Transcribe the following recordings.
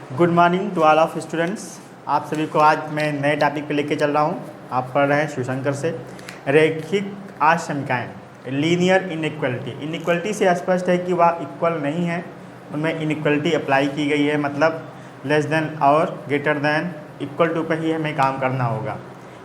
Good morning to all of students. आप सभी को आज मैं नए टॉपिक पे लेके चल रहा हूँ। आप पढ़ रहे हैं शिवशंकर से रैखिक आशंकाएँ, लीनियर इनइक्वलिटी। इनइक्वलिटी से स्पष्ट है कि वह इक्वल नहीं है, उनमें इनइक्वलिटी अप्लाई की गई है, मतलब लेस देन और ग्रेटर देन इक्वल टू पर ही हमें काम करना होगा।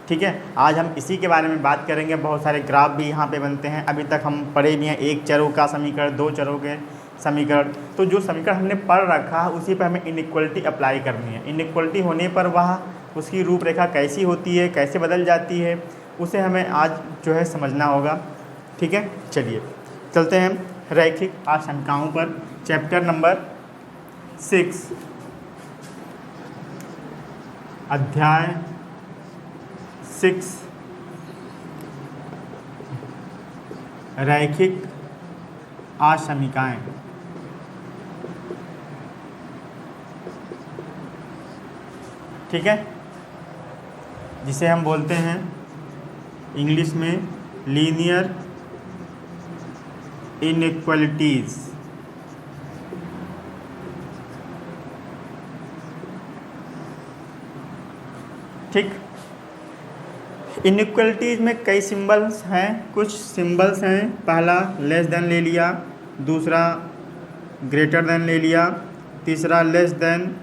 ठीक है, आज हम इसी के बारे में बात करेंगे। बहुत सारे ग्राफ भी यहाँ पे बनते हैं। अभी तक हम पढ़े भी हैं एक चरों का समीकरण, दो चरों के समीकरण। तो जो समीकरण हमने पढ़ रखा है उसी पर हमें इनइक्वलिटी अप्लाई करनी है। इनइक्वलिटी होने पर वह उसकी रूपरेखा कैसी होती है, कैसे बदल जाती है, उसे हमें आज जो है समझना होगा। ठीक है, चलिए चलते हैं रैखिक आशंकाओं पर। चैप्टर नंबर 6, अध्याय 6, रैखिक आशंकाएँ। ठीक है, जिसे हम बोलते हैं इंग्लिश में लीनियर इनइक्वलिटीज़। ठीक, इनइक्वलिटीज़ में कई सिंबल्स हैं। कुछ सिंबल्स हैं, पहला लेस देन ले लिया, दूसरा ग्रेटर देन ले लिया, तीसरा लेस देन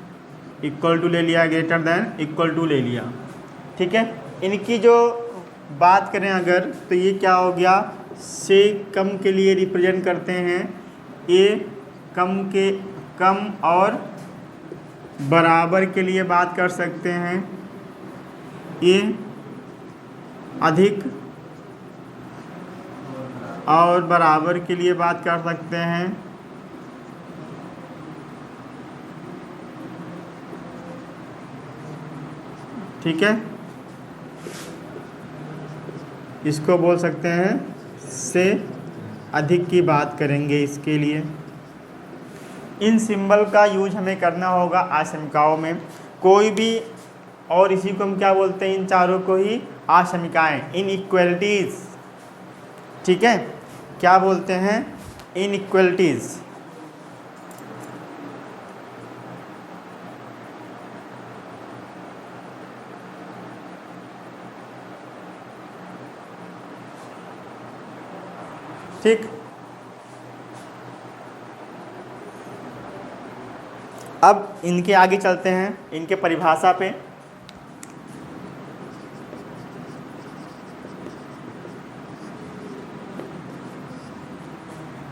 इक्वल टू ले लिया, ग्रेटर देन इक्वल टू ले लिया। ठीक है, इनकी जो बात करें अगर तो ये क्या हो गया, से कम के लिए रिप्रेजेंट करते हैं, ए कम और बराबर के लिए बात कर सकते हैं, ए अधिक और बराबर के लिए बात कर सकते हैं, ठीक है, इसको बोल सकते हैं से अधिक की बात करेंगे इसके लिए। इन सिंबल का यूज हमें करना होगा आशंकाओं में, कोई भी। और इसी को हम क्या बोलते हैं, इन चारों को ही आशंकाएँ, इनइक्वलिटीज़। ठीक है, क्या बोलते हैं, इनइक्वलिटीज़। ठीक, अब इनके आगे चलते हैं, इनके परिभाषा पे।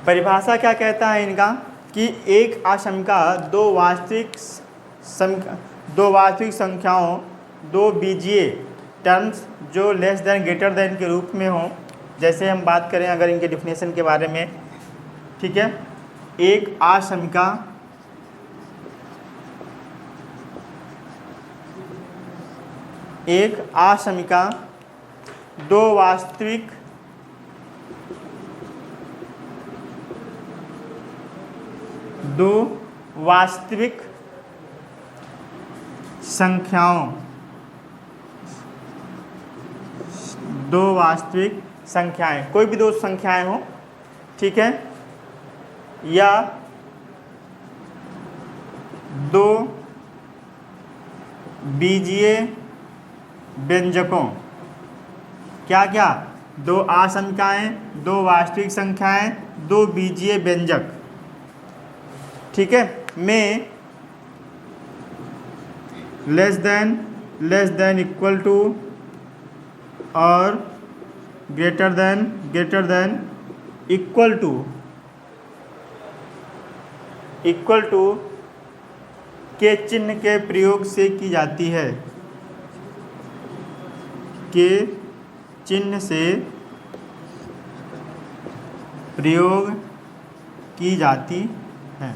परिभाषा क्या कहता है इनका कि एक आशंका दो वास्तविक संख्याओं, दो बीजीय टर्म्स जो लेस देन ग्रेटर देन के रूप में हो। जैसे हम बात करें अगर इनके डिफिनेशन के बारे में, ठीक है, एक आशंका दो वास्तविक संख्याएं, कोई भी दो संख्याएं हो, ठीक है, या दो बीजीय व्यंजकों, क्या दो आशंकाएं, दो वास्तविक संख्याएं, दो बीजीय व्यंजक, ठीक है, में लेस देन इक्वल टू और ग्रेटर देन इक्वल टू के चिन्ह के प्रयोग से की जाती है, के चिन्ह से प्रयोग की जाती है।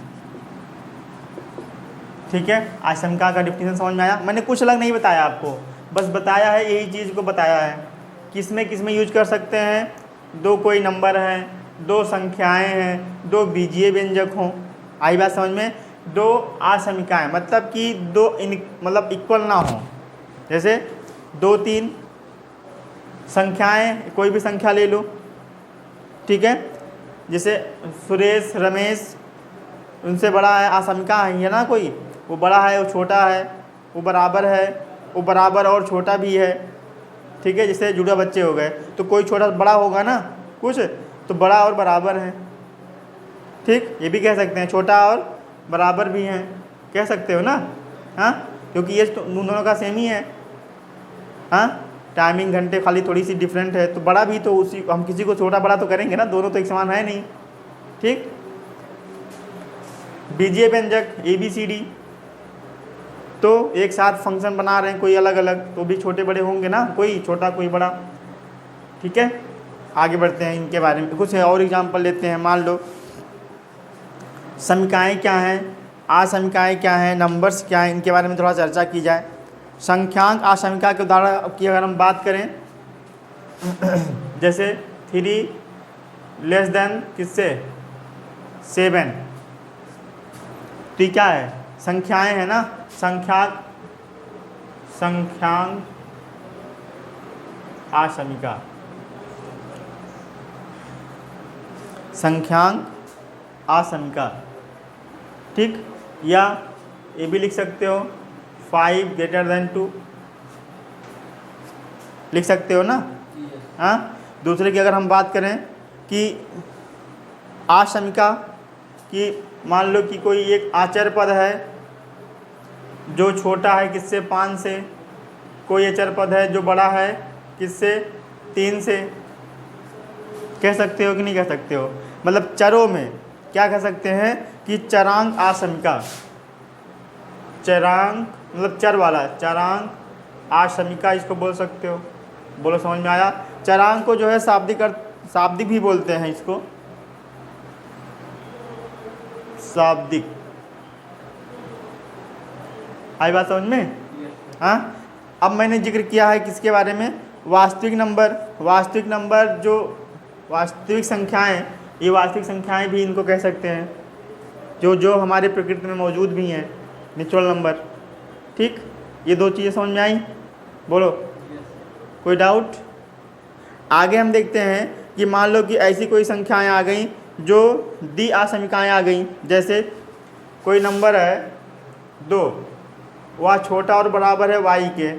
ठीक है, आशंका का डिफिनेशन समझ में आया। मैंने कुछ अलग नहीं बताया आपको, बस बताया है, यही चीज़ को बताया है। किसमें यूज कर सकते हैं, दो कोई नंबर हैं, दो संख्याएं हैं, दो बीजीय व्यंजक हों। आई बात समझ में। दो आशंकाएं मतलब कि दो मतलब इक्वल ना हो। जैसे 2 3 संख्याएं, कोई भी संख्या ले लो, ठीक है, जैसे सुरेश रमेश उनसे बड़ा है, आशंका है ना कोई, वो बड़ा है, वो छोटा है, वो बराबर है, वो बराबर और छोटा भी है। ठीक है, जैसे जुड़वा बच्चे हो गए तो कोई छोटा बड़ा होगा ना कुछ, तो बड़ा और बराबर है। ठीक, ये भी कह सकते हैं छोटा और बराबर भी हैं, कह सकते हो ना। हाँ, क्योंकि ये दोनों का सेम ही है। हाँ, टाइमिंग घंटे खाली थोड़ी सी डिफरेंट है, तो बड़ा भी तो उसी, हम किसी को छोटा बड़ा तो करेंगे ना, दोनों तो एक समान है नहीं। ठीक, बीजीय व्यंजक ABCD तो एक साथ फंक्शन बना रहे हैं कोई अलग अलग, तो भी छोटे बड़े होंगे ना, कोई छोटा कोई बड़ा। ठीक है, आगे बढ़ते हैं, इनके बारे में कुछ और एग्जाम्पल लेते हैं। मान लो समीकाएँ क्या हैं, आसमीकाएँ क्या हैं, नंबर्स क्या हैं, इनके बारे में थोड़ा चर्चा की जाए। संख्यांक आसमीका के उदाहरण की अगर हम बात करें, जैसे 3 लेस देन किससे 7, तो क्या है, संख्याएं है ना, संख्यांक आसमीका, संख्यांक आसमीका। ठीक, या ये भी लिख सकते हो 5 ग्रेटर देन 2, लिख सकते हो ना। हाँ, दूसरे की अगर हम बात करें कि आसमीका कि मान लो कि कोई एक आचर पद है जो छोटा है किससे 5 से, कोई अचर पद है जो बड़ा है किससे 3 से, कह सकते हो कि नहीं कह सकते हो। मतलब चरों में क्या कह सकते हैं कि चरांक आसमीका, चरांक मतलब चर वाला, चरांक आसमीका इसको बोल सकते हो। बोलो, समझ में आया। चरांक को जो है शाब्दिक भी बोलते हैं इसको, शाब्दिक। आई बात समझ में। हाँ, अब मैंने जिक्र किया है किसके बारे में, वास्तविक नंबर। वास्तविक नंबर जो वास्तविक संख्याएं, ये वास्तविक संख्याएं भी इनको कह सकते हैं, जो हमारे प्रकृति में मौजूद भी हैं, नेचुरल नंबर। ठीक, ये 2 चीज़ें समझ में आई। बोलो, कोई डाउट। आगे हम देखते हैं कि मान लो कि ऐसी कोई संख्याएं आ गई जो द्विआसमीकाएं आ गई। जैसे कोई नंबर है 2, वह छोटा और बराबर है y के,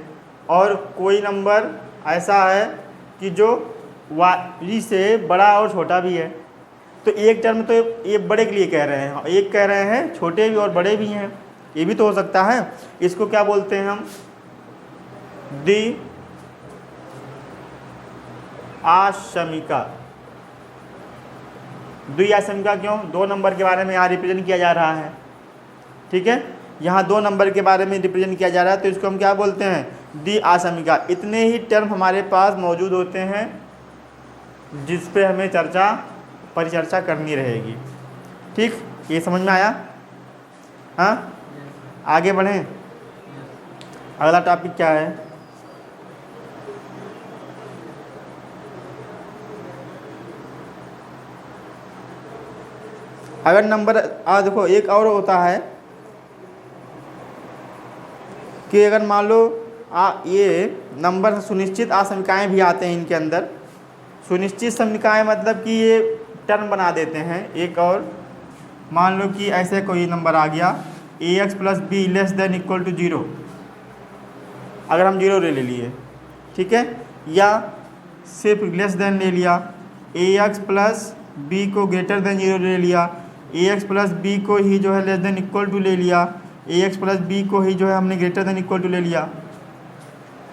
और कोई नंबर ऐसा है कि जो y से बड़ा और छोटा भी है। तो एक टर्म तो ये बड़े के लिए कह रहे हैं, एक कह रहे हैं छोटे भी और बड़े भी हैं, ये भी तो हो सकता है। इसको क्या बोलते हैं हम, द्विआसमीका। द्विआसमीका क्यों, 2 नंबर के बारे में यहाँ रिप्रेजेंट किया जा रहा है। ठीक है, यहाँ 2 नंबर के बारे में रिप्रेजेंट किया जा रहा है, तो इसको हम क्या बोलते हैं, द्विआसमीका। इतने ही टर्म हमारे पास मौजूद होते हैं जिस पे हमें परिचर्चा करनी रहेगी। ठीक, ये समझ में आया। हाँ, आगे बढ़ें। अगला टॉपिक क्या है, अगर नंबर देखो एक और होता है कि अगर मान लो ये नंबर सुनिश्चित आसमीकाएँ भी आते हैं इनके अंदर। सुनिश्चित समीकाएँ मतलब कि ये टर्म बना देते हैं एक और। मान लो कि ऐसे कोई नंबर आ गया ax + b less than equal to 0, अगर हम 0 ले लिए, ठीक है, या सिर्फ लेस देन ले लिया, ax + b को ग्रेटर देन 0 ले लिया, ax + b को ही जो है लेस देन इक्वल टू ले लिया, ax + b को ही जो है हमने ग्रेटर देन इक्वल टू ले लिया।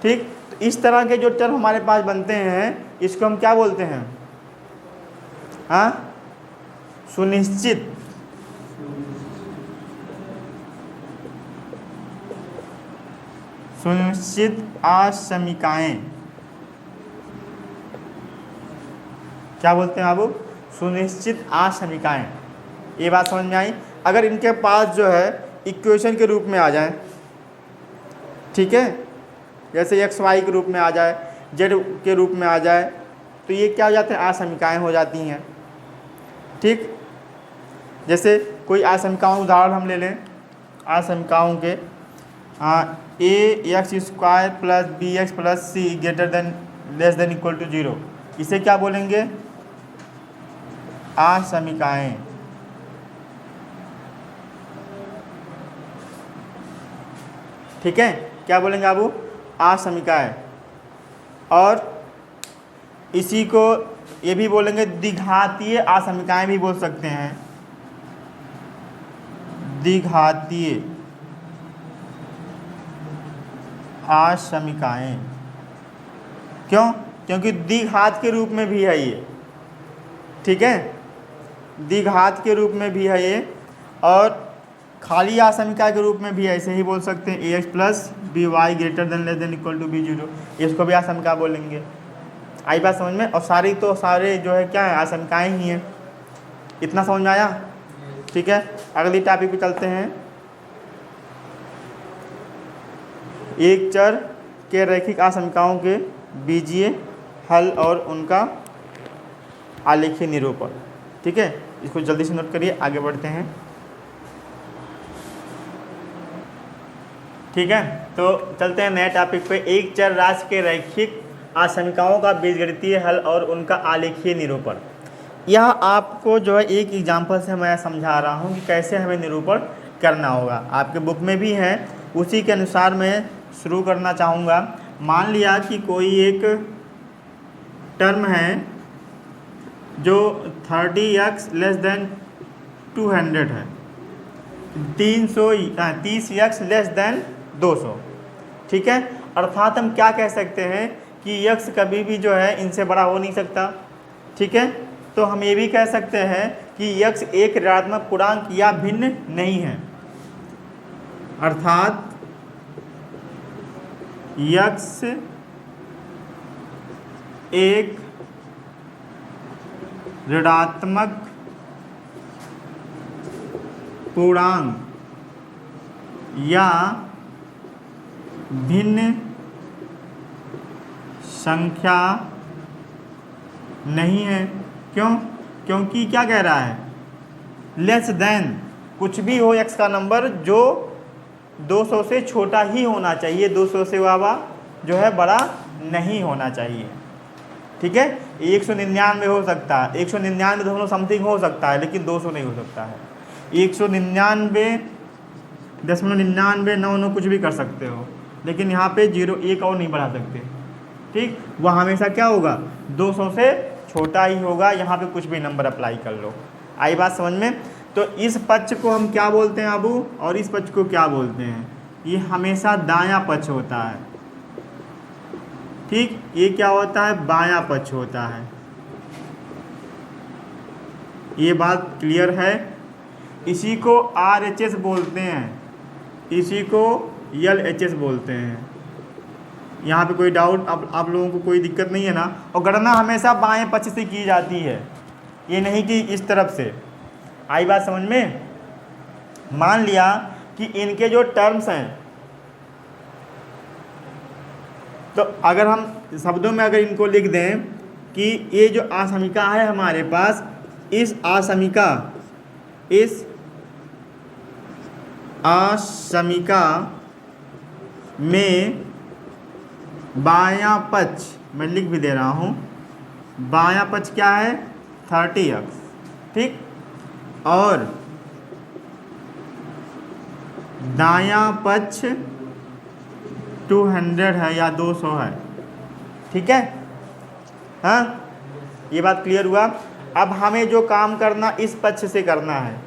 ठीक, तो इस तरह के जो टर्म हमारे पास बनते हैं इसको हम क्या बोलते हैं, हाँ, सुनिश्चित आसमीकाएँ। क्या बोलते हैं बाबू, सुनिश्चित आसमीकाएँ। ये बात समझ में आई। अगर इनके पास जो है इक्वेशन के रूप में आ जाए, ठीक है, जैसे x y के रूप में आ जाए, z के रूप में आ जाए, तो ये क्या हो जाते हैं, आसमीकाएँ हो जाती हैं। ठीक, जैसे कोई आसमीकाओं उदाहरण हम ले लें, आसमीकाओं के ax² + bx + c greater than less than equal to 0, इसे क्या बोलेंगे, आसमीकाएँ। ठीक है, क्या बोलेंगे बाबू, आसमिकाएं। और इसी को ये भी बोलेंगे द्विघातीय आसमिकाएं भी बोल सकते हैं, द्विघातीय आसमिकाएं। क्यों? क्योंकि द्विघात के रूप में भी है ये, ठीक है, द्विघात के रूप में भी है ये, और खाली आसमिका के रूप में भी ऐसे ही बोल सकते हैं, ax plus B Y greater than less than equal to B zero, इसको भी आसमिका बोलेंगे। आई बात समझ में? और सारे जो है क्या है, आसमिकाएं ही हैं। इतना समझ में आया? ठीक है, अगली टॉपिक पे चलते हैं। एक चर के रैखिक आसमिकाओं के बीजीय हल और उनका आलेखीय निरूपण। ठीक है, इसको जल्दी से नोट करिए, आगे बढ़ते हैं। ठीक है, तो चलते हैं नए टॉपिक पे। एक चर राशि के रैखिक आसमिकाओं का बीजगणितीय हल और उनका आलेखीय निरूपण। यह आपको जो है एक एग्जाम्पल से मैं समझा रहा हूँ कि कैसे हमें निरूपण करना होगा। आपके बुक में भी है, उसी के अनुसार मैं शुरू करना चाहूँगा। मान लिया कि कोई एक टर्म है जो 30x लेस देन 200 है, 30x लेस देन 200। ठीक है, अर्थात हम क्या कह सकते हैं कि x कभी भी जो है इनसे बड़ा हो नहीं सकता। ठीक है, तो हम ये भी कह सकते हैं कि x एक ऋणात्मक पूर्णांक या भिन्न नहीं है, अर्थात x एक ऋणात्मक पूर्णांक या भिन्न संख्या नहीं है। क्यों? क्योंकि क्या कह रहा है, लेस देन, कुछ भी हो x का नंबर जो 200 से छोटा ही होना चाहिए, 200 से वावा जो है बड़ा नहीं होना चाहिए। ठीक है, 199 हो सकता है, 199 दोनों समथिंग हो सकता है, लेकिन 200 नहीं हो सकता है। 199.99 कुछ भी कर सकते हो, लेकिन यहाँ पे 0 1 और नहीं बढ़ा सकते। ठीक, वह हमेशा क्या होगा, 200 से छोटा ही होगा। यहाँ पे कुछ भी नंबर अप्लाई कर लो। आई बात समझ में? तो इस पक्ष को हम क्या बोलते हैं अबू, और इस पक्ष को क्या बोलते हैं? ये हमेशा दायां पक्ष होता है। ठीक, ये क्या होता है, बायां पक्ष होता है। ये बात क्लियर है? इसी को RHS बोलते हैं, इसी को LHS बोलते हैं। यहाँ पे कोई डाउट, अब आप लोगों को कोई दिक्कत नहीं है ना? और गणना हमेशा बाएं पक्ष से की जाती है, ये नहीं कि इस तरफ से। आई बात समझ में? मान लिया कि इनके जो टर्म्स हैं, तो अगर हम शब्दों में अगर इनको लिख दें कि ये जो आसमिका है हमारे पास, इस आसमिका में बायां पक्ष, मैं लिख भी दे रहा हूँ, बायां पक्ष क्या है, 30x। ठीक, और दायां पक्ष 200 है या 200 है। ठीक है, हाँ, ये बात क्लियर हुआ। अब हमें जो काम करना इस पक्ष से करना है।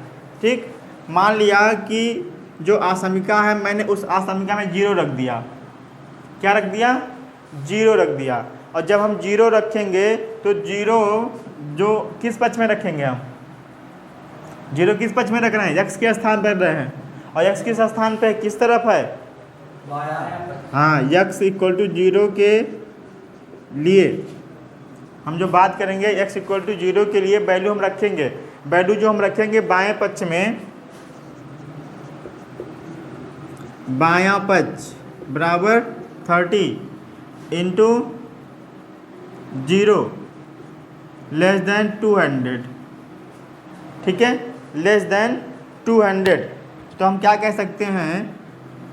ठीक, मान लिया कि जो आसमिका है, मैंने उस आसमिका में 0 रख दिया। क्या रख दिया? 0 रख दिया। और जब हम 0 रखेंगे तो 0 जो किस पक्ष में रखेंगे, हम 0 किस पक्ष में रख रहे हैं, x के स्थान पर रहे हैं, और x किस स्थान पे किस तरफ है, हाँ, x इक्वल टू 0 के लिए हम जो बात करेंगे, x इक्वल टू 0 के लिए वैल्यू हम रखेंगे। वैल्यू जो हम रखेंगे बाएं पक्ष में, बायां पक्ष बराबर 30 इंटू 0 लेस देन 200। ठीक है, लेस देन 200। तो हम क्या कह सकते हैं,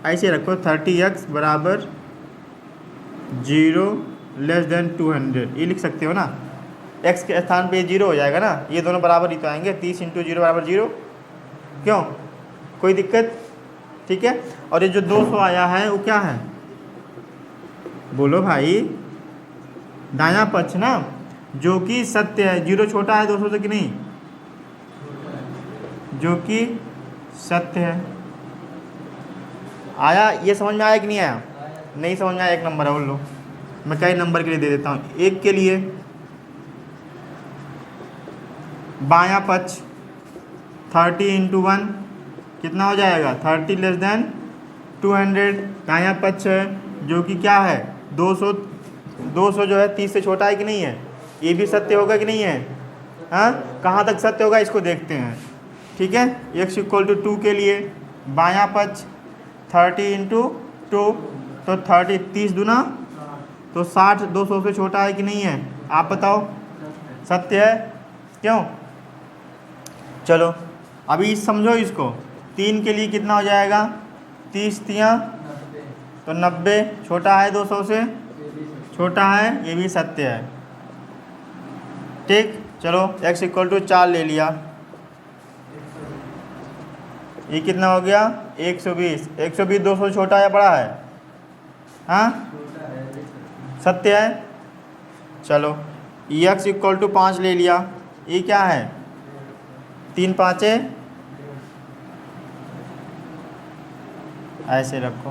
ऐसे रखो, 30x बराबर 0 लेस देन 200, ये लिख सकते हो ना। x के स्थान पे 0 हो जाएगा ना, ये दोनों बराबर ही तो आएंगे। 30 इंटू 0 बराबर 0। क्यों, कोई दिक्कत? ठीक है। और ये जो 200 आया है वो क्या है, बोलो भाई, दायां पक्ष ना, जो कि सत्य है। 0 छोटा है 200 से कि नहीं, जो कि सत्य है। आया, ये समझ में आया कि नहीं आया? नहीं समझ में आया, 1 नंबर है। बोल लो, मैं कई नंबर के लिए दे देता हूँ। 1 के लिए बायां पक्ष 30 × 1 कितना हो जाएगा, 30 लेस देन 200। दायां पक्ष है जो कि क्या है 200, 200 जो है 30 से छोटा है कि नहीं है, ये भी सत्य होगा कि नहीं है? हाँ, कहाँ तक सत्य होगा इसको देखते हैं, ठीक है। x = 2 के लिए बायां पक्ष 30 × 2, तो 30 30 दूना तो 60, 200 से छोटा है कि नहीं है? आप बताओ, सत्य है, क्यों? चलो अभी समझो इसको। 3 के लिए कितना हो जाएगा, 30 तियाँ तो 90, छोटा है 200 से, छोटा है, ये भी सत्य है, ठीक। चलो x = 4 ले लिया, ये कितना हो गया 120। 120 200 से छोटा या बड़ा है? हाँ, सत्य है। चलो x = 5 ले लिया, ये क्या है 3 5 ऐसे रखो,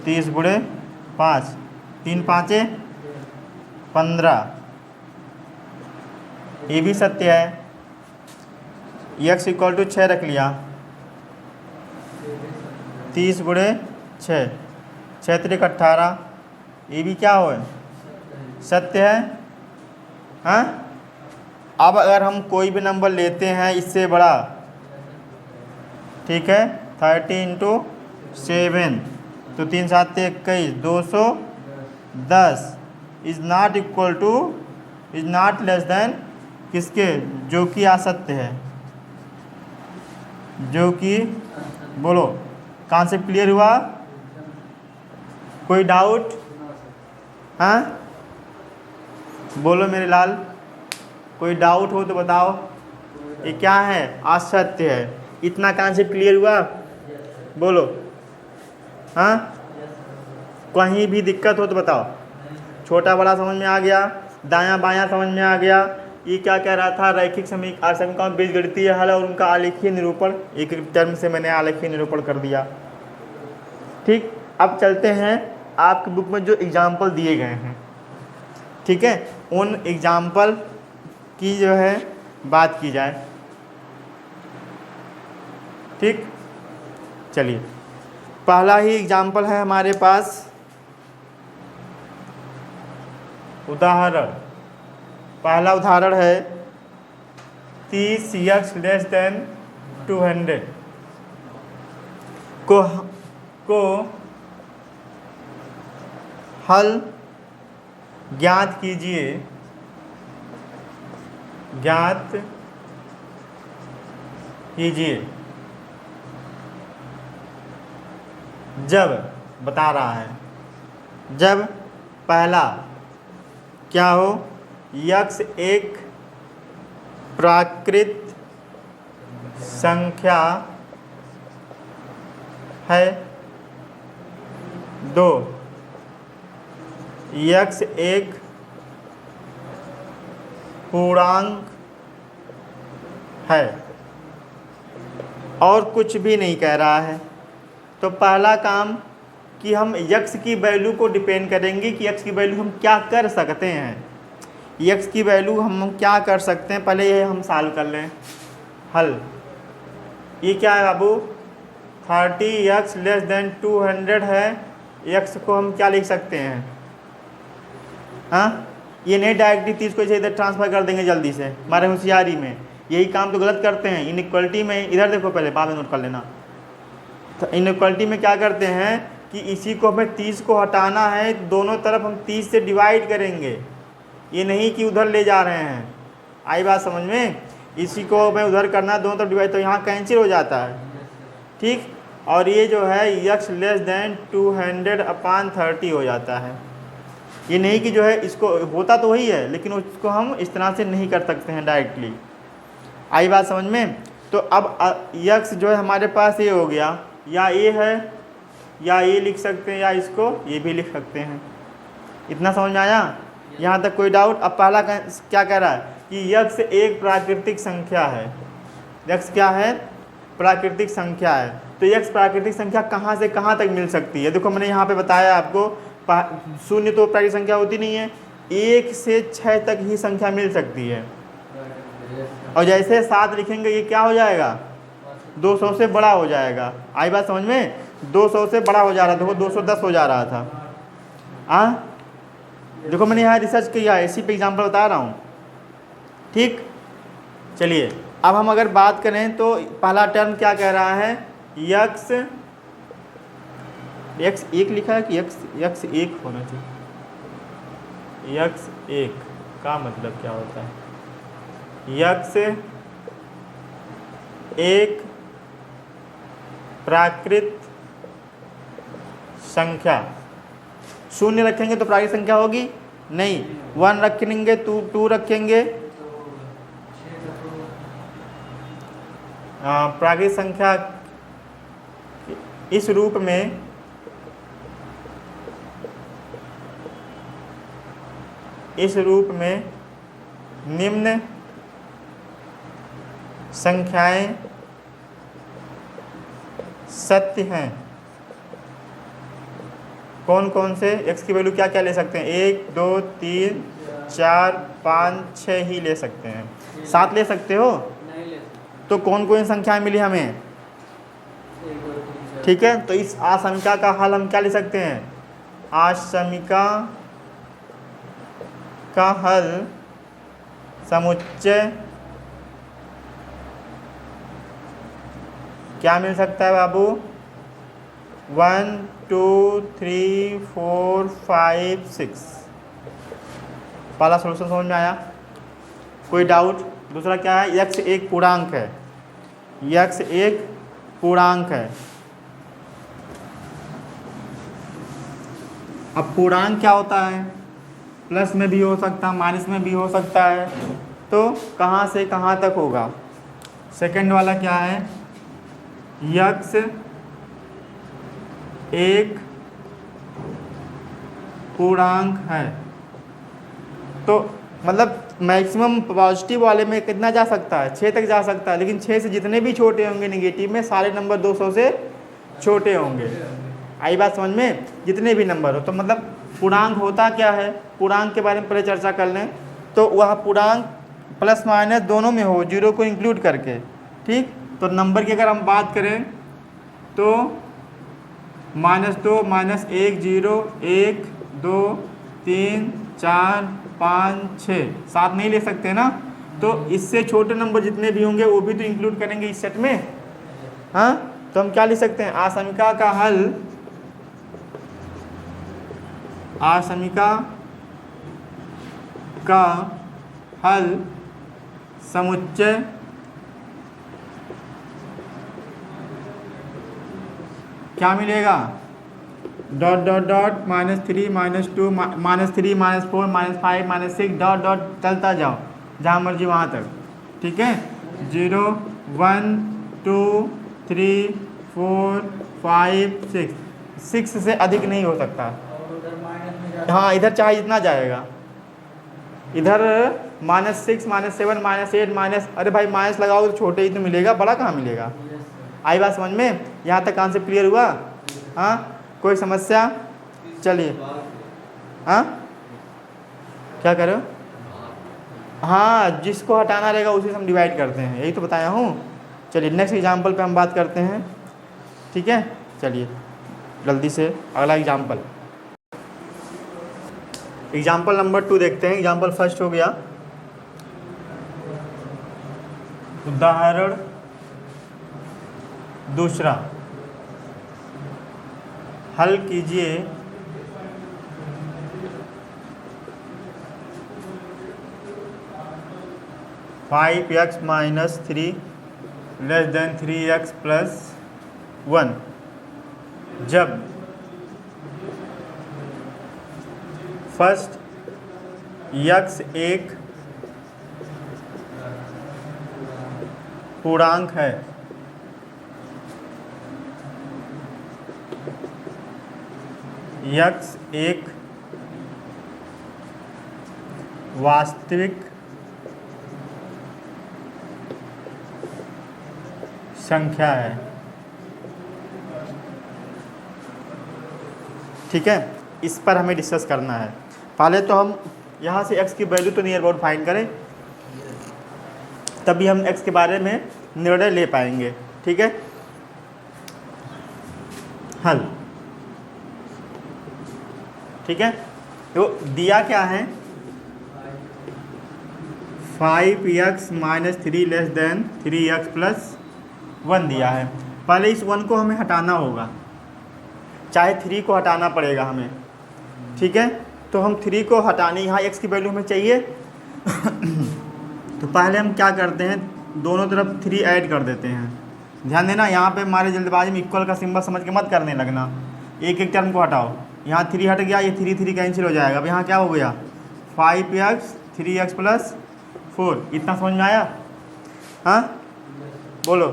30 × 5, 3 5 15, ये भी सत्य है। x = 6 रख लिया, 30 × 6, 6 × 18, ये भी क्या हो, सत्य है। हाँ, अब अगर हम कोई भी नंबर लेते हैं इससे बड़ा, ठीक है, 30 × 7 तो 3 7 21, 210 is not equal to, is not less than किसके, जो कि असत्य है, जो कि, बोलो कॉन्सेप्ट क्लियर हुआ? कोई डाउट? हाँ, बोलो मेरे लाल, कोई डाउट हो तो बताओ। ये क्या है, असत्य है। इतना कॉन्सेप्ट क्लियर हुआ? बोलो। हाँ, कहीं भी दिक्कत हो तो बताओ। छोटा बड़ा समझ में आ गया, दायां बायां समझ में आ गया। ये क्या कह रहा था, रैखिक समीकरण बीजगणितीय हल और उनका आलेखीय निरूपण, एक टर्म से मैंने आलेखीय निरूपण कर दिया, ठीक। अब चलते हैं आपकी बुक में जो एग्जाम्पल दिए गए हैं, ठीक है, उन एग्जाम्पल की जो है बात की जाए, ठीक। चलिए, पहला ही एग्जाम्पल है हमारे पास, उदाहरण। पहला उदाहरण है 30x < 200 को हल ज्ञात कीजिए, ज्ञात कीजिए जब, बता रहा है, जब पहला क्या हो, x एक प्राकृत संख्या है, 2 x एक पूर्णांक है, और कुछ भी नहीं कह रहा है। तो पहला काम कि हम x की वैल्यू को डिपेंड करेंगे कि x की वैल्यू हम क्या कर सकते हैं, x की वैल्यू हम क्या कर सकते हैं, पहले ये हम सॉल्व कर लें। हल, ये क्या है बाबू, 30x < 200 है, x को हम क्या लिख सकते हैं, हाँ, ये नहीं डायरेक्टली 30 को इधर ट्रांसफर कर देंगे जल्दी से, हमारे होशियारी में यही काम तो गलत करते हैं। इनइक्वलिटी में इधर देखो, पहले बाद में नोट कर लेना। तो इनइक्वलिटी में क्या करते हैं कि इसी को हमें 30 को हटाना है, दोनों तरफ हम 30 से डिवाइड करेंगे, ये नहीं कि उधर ले जा रहे हैं। आई बात समझ में? इसी को हमें उधर करना है, दोनों तरफ डिवाइड, तो यहाँ कैंसिल हो जाता है, ठीक। और ये जो है x < 200/30 हो जाता है। ये नहीं कि जो है इसको, होता तो वही है लेकिन उसको हम इस तरह से नहीं कर सकते हैं डायरेक्टली। आई बात समझ में? तो अब यक्स जो है हमारे पास ये हो गया, या ये है या ये लिख सकते हैं या इसको ये भी लिख सकते हैं। इतना समझ में आया? यहाँ तक कोई डाउट? अब पहला क्या कह रहा है कि यक्स एक प्राकृतिक संख्या है। यक्स क्या है? प्राकृतिक संख्या है। तो यक्स प्राकृतिक संख्या कहाँ से कहाँ तक मिल सकती है? देखो मैंने यहाँ पे बताया आपको, शून्य तो प्राकृतिक संख्या होती नहीं है, 1 से 6 तक ही संख्या मिल सकती है। और जैसे 7 लिखेंगे ये क्या हो जाएगा? 200 से बड़ा हो जाएगा। आई बात समझ में? 200 से बड़ा हो जा रहा था, देखो 210 हो जा रहा था। देखो मैंने यहाँ रिसर्च किया है, इसी पे एग्जाम्पल बता रहा हूँ। ठीक, चलिए अब हम अगर बात करें तो पहला टर्म क्या कह रहा है? यक्स एक लिखा है कि यक्स एक होना चाहिए। यक्स एक का मतलब क्या होता है? यक्स एक प्राकृत संख्या। शून्य रखेंगे तो प्राकृतिक संख्या होगी नहीं, 1 रखेंगे 2 रखेंगे प्राकृतिक संख्या इस रूप में निम्न संख्याएं सत्य हैं। कौन कौन से? x की वैल्यू क्या क्या ले सकते हैं? 1 2 3 4 5 6 ही ले सकते हैं। 7 ले सकते हो? तो कौन कौन संख्याएं मिली हमें? ठीक है, तो इस आसमिका का हल हम क्या ले सकते हैं? आसमिका का हल समुच्चय क्या मिल सकता है बाबू? 1 2 3 4 5 6। पहला सोल्यूशन समझ में आया? कोई डाउट? दूसरा क्या है? यक्स एक पूर्णांक है। यक्स एक पूर्णांक है। अब पूर्णांक क्या होता है? प्लस में भी हो सकता है, माइनस में भी हो सकता है। तो कहाँ से कहाँ तक होगा? सेकंड वाला क्या है? यक्स एक पूर्णांक है। तो मतलब मैक्सिमम पॉजिटिव वाले में कितना जा सकता है? 6 तक जा सकता है, लेकिन 6 से जितने भी छोटे होंगे नेगेटिव में, सारे नंबर 200 से छोटे होंगे। आई बात समझ में? जितने भी नंबर हो। तो मतलब पूर्णांक होता क्या है? पूर्णांक के बारे में पहले चर्चा कर लें। तो वह पूर्णांक प्लस माइनस दोनों में हो, 0 को इंक्लूड करके। ठीक, तो नंबर की अगर हम बात करें तो -2 -1 0 1 2 3 4 5 6 7 नहीं ले सकते ना। तो इससे छोटे नंबर जितने भी होंगे वो भी तो इंक्लूड करेंगे इस सेट में। हाँ, तो हम क्या लिख सकते हैं? आसमिका का हल, आसमिका का हल समुच्चय क्या मिलेगा? Dot dot dot -3 -2 -3 -4 -5 -6 dot dot चलता जाओ जहाँ मर्जी वहाँ तक। ठीक है, 0 1 2 3 4 5 6 से अधिक नहीं हो सकता। हाँ, इधर चाहे जितना जाएगा, इधर -6 -7 -8 माइनस, अरे भाई माइनस लगाओगे तो छोटे ही तो मिलेगा, बड़ा कहाँ मिलेगा। आई बात समझ में? यहाँ तक कॉन्सेप्ट क्लियर हुआ? हाँ, कोई समस्या? चलिए, हाँ क्या करो? हाँ, जिसको हटाना रहेगा उसी से हम डिवाइड करते हैं, यही तो बताया हूँ। चलिए नेक्स्ट एग्जाम्पल पे हम बात करते हैं। ठीक है, चलिए जल्दी से अगला एग्जाम्पल, एग्जाम्पल नंबर 2 देखते हैं। एग्जाम्पल फर्स्ट हो गया, उदाहरण दूसरा, हल कीजिए 5x - 3 < 3x + 1 जब फर्स्ट x एक पूर्णांक है, x एक वास्तविक संख्या है। ठीक है, इस पर हमें डिस्कस करना है। पहले तो हम यहाँ से x की वैल्यू तो नियर अबाउट फाइंड करें, तभी हम x के बारे में निर्णय ले पाएंगे। ठीक है, हल। ठीक है, तो दिया क्या है, 5x minus 3 less than 3x plus 1 दिया है। पहले इस 1 को हमें हटाना होगा, चाहे 3 को हटाना पड़ेगा हमें। ठीक है, तो हम 3 को हटाने, यहाँ x की वैल्यू हमें चाहिए तो पहले हम क्या करते हैं, दोनों तरफ 3 ऐड कर देते हैं। ध्यान देना, यहाँ पे हमारे जल्दबाजी में इक्वल का सिंबल समझ के मत करने लगना, एक एक टर्म को हटाओ। यहाँ 3 हट गया, ये 3 कैंसिल हो जाएगा। अब यहाँ क्या हो गया, 5x 3x प्लस 4। इतना समझ में आया? हाँ बोलो।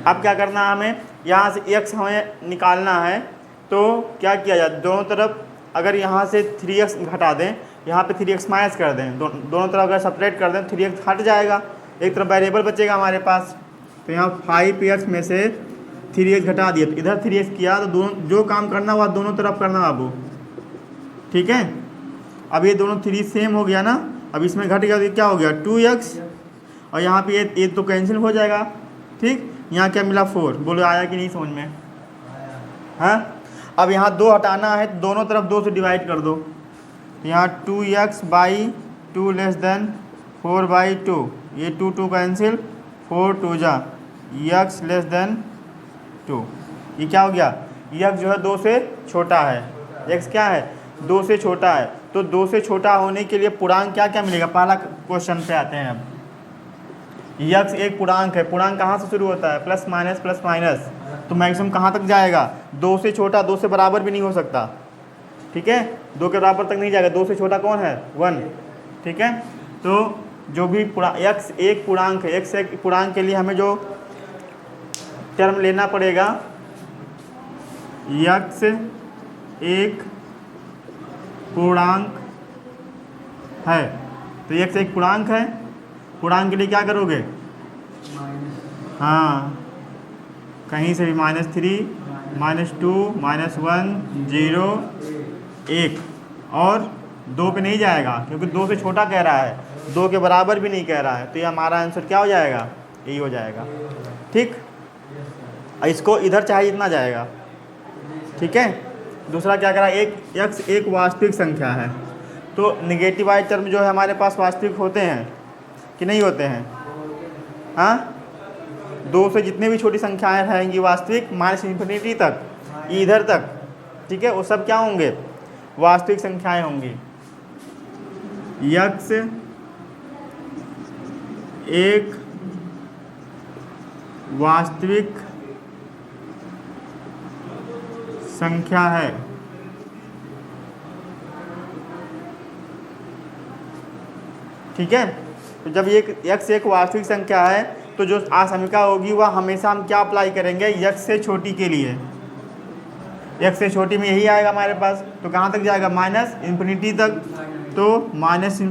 अब क्या करना है हमें, यहाँ से x हमें निकालना है, तो क्या किया जाए, दोनों तरफ अगर यहाँ से 3x घटा दें, यहाँ पे 3x माइनस कर दें, दोनों तरफ अगर सेपरेट कर दें 3x हट जाएगा, एक तरफ वेरिएबल बचेगा हमारे पास। तो यहाँ 5x में से 3x घटा दिया, तो इधर 3x किया, तो दोनों जो काम करना हुआ दोनों तरफ करना बाबू। ठीक है, अब ये दोनों 3 सेम हो गया ना, अब इसमें घट गया तो क्या हो गया 2x, और यहाँ पे ये तो कैंसिल हो जाएगा। ठीक, यहाँ क्या मिला 4। बोलो आया कि नहीं समझ में? हाँ, अब यहाँ 2 हटाना है, तो दोनों तरफ 2 से डिवाइड कर दो। तो यहाँ 2x by 2 less than 4 by 2, ये 2 कैंसिल, 4 2 जा, x लेस देन 2। ये क्या हो गया, x जो है 2 से छोटा है, x क्या है 2 से छोटा है। तो 2 से छोटा होने के लिए पूर्णांक क्या क्या मिलेगा, पहला क्वेश्चन पे आते हैं। अब x एक पूर्णांक है, पूर्णांक कहाँ से शुरू होता है, प्लस माइनस, तो मैक्सिमम कहाँ तक जाएगा, 2 से छोटा, 2 से बराबर भी नहीं हो सकता। ठीक है, 2 के बराबर तक नहीं जाएगा, 2 से छोटा कौन है 1। ठीक है, तो जो भी x एक पूर्णांक है, x एक पूर्णांक के लिए हमें जो टर्म लेना पड़ेगा, x एक पूर्णांक है, तो x एक पूर्णांक है, पूर्णांक के लिए क्या करोगे, हाँ कहीं से भी -3 -2 -1 0 1, और 2 पे नहीं जाएगा क्योंकि 2 से छोटा कह रहा है, 2 के बराबर भी नहीं कह रहा है, तो ये हमारा आंसर क्या हो जाएगा, यही हो जाएगा। ठीक, इसको इधर चाहे इतना जाएगा। ठीक है, दूसरा क्या करा, x एक वास्तविक संख्या है, तो निगेटिव वाले टर्म जो है हमारे पास वास्तविक होते हैं कि नहीं होते हैं? हाँ, 2 से जितने भी छोटी संख्याएं रहेंगी वास्तविक, -∞ तक, इधर तक, ठीक है, वो सब क्या होंगे, वास्तविक संख्याएं होंगी। x एक वास्तविक संख्या है, ठीक है। तो जब ये x एक वास्तविक संख्या है, तो जो आसमिका होगी वह हमेशा हम क्या अप्लाई करेंगे, x से छोटी के लिए, x से छोटी में यही आएगा हमारे पास, तो कहाँ तक जाएगा, -∞ तक, तो -∞ से